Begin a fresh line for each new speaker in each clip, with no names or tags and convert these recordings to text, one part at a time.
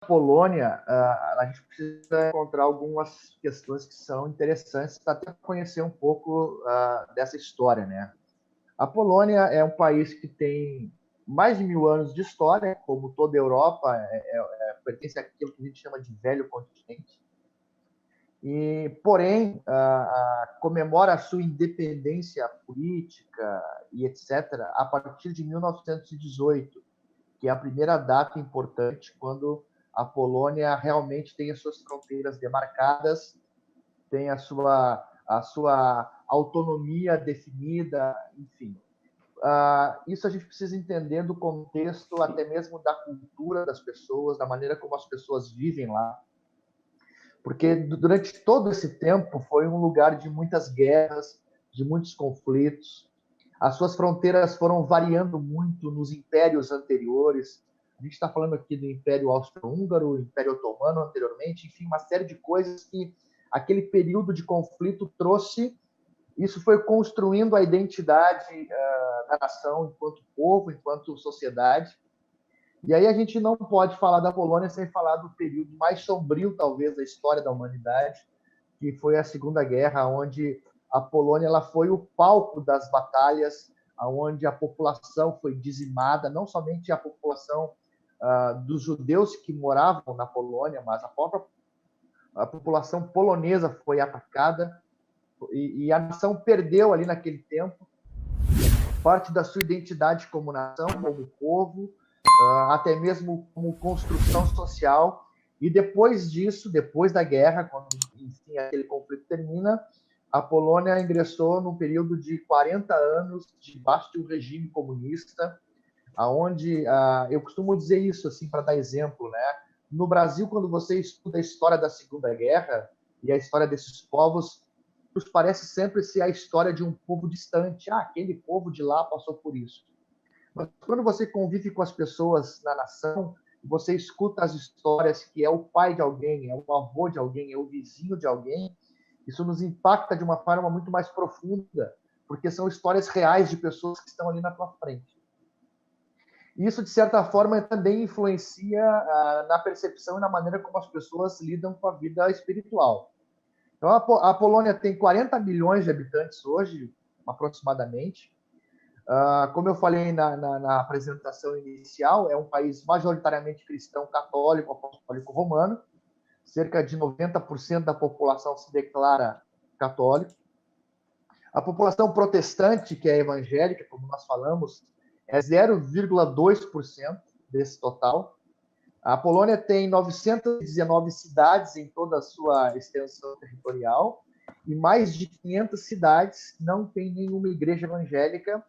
Polônia, a gente precisa encontrar algumas questões que são interessantes para até conhecer um pouco dessa história, né? A Polônia é um país que tem mais de 1000 anos de história, como toda a Europa, pertence àquilo que a gente chama de velho continente. Porém, comemora a sua independência política e etc. a partir de 1918, que é a primeira data importante quando a Polônia realmente tem as suas fronteiras demarcadas, tem a sua autonomia definida, enfim. Isso a gente precisa entender do contexto, até mesmo da cultura das pessoas, da maneira como as pessoas vivem lá, porque durante todo esse tempo foi um lugar de muitas guerras, de muitos conflitos. As suas fronteiras foram variando muito nos impérios anteriores. A gente está falando aqui do Império Austro-Húngaro, Império Otomano anteriormente, enfim, uma série de coisas que aquele período de conflito trouxe. Isso foi construindo a identidade da nação enquanto povo, enquanto sociedade. E aí a gente não pode falar da Polônia sem falar do período mais sombrio, talvez, da história da humanidade, que foi a Segunda Guerra, onde a Polônia ela foi o palco das batalhas, onde a população foi dizimada, não somente a população dos judeus que moravam na Polônia, mas a população polonesa foi atacada, e a nação perdeu ali naquele tempo parte da sua identidade como nação, como povo, até mesmo como construção social. E depois disso, depois da guerra, quando enfim, aquele conflito termina, a Polônia ingressou num período de 40 anos debaixo de um regime comunista, aonde eu costumo dizer isso assim para dar exemplo, né? No Brasil, quando você estuda a história da Segunda Guerra e a história desses povos, parece sempre ser a história de um povo distante. Aquele povo de lá passou por isso. Mas quando você convive com as pessoas na nação, você escuta as histórias que é o pai de alguém, é o avô de alguém, é o vizinho de alguém, isso nos impacta de uma forma muito mais profunda, porque são histórias reais de pessoas que estão ali na tua frente. Isso, de certa forma, também influencia na percepção e na maneira como as pessoas lidam com a vida espiritual. Então, a Polônia tem 40 milhões de habitantes hoje, aproximadamente. Como eu falei na apresentação inicial, é um país majoritariamente cristão, católico, apostólico romano. Cerca de 90% da população se declara católico. A população protestante, que é evangélica, como nós falamos, é 0,2% desse total. A Polônia tem 919 cidades em toda a sua extensão territorial e mais de 500 cidades não tem nenhuma igreja evangélica,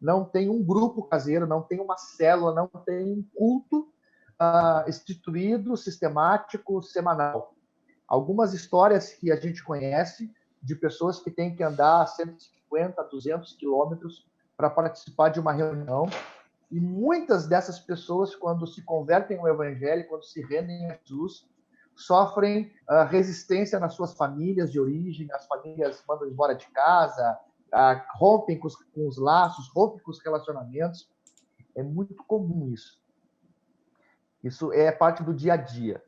não tem um grupo caseiro, não tem uma célula, não tem um culto instituído, sistemático, semanal. Algumas histórias que a gente conhece de pessoas que têm que andar 150, 200 quilômetros para participar de uma reunião. E muitas dessas pessoas, quando se convertem ao Evangelho, quando se rendem a Jesus, sofrem resistência nas suas famílias de origem, as famílias mandam embora de casa, rompem com os laços, rompem com os relacionamentos. É muito comum isso. Isso é parte do dia a dia.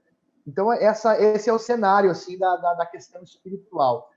Então, esse é o cenário assim, da questão espiritual.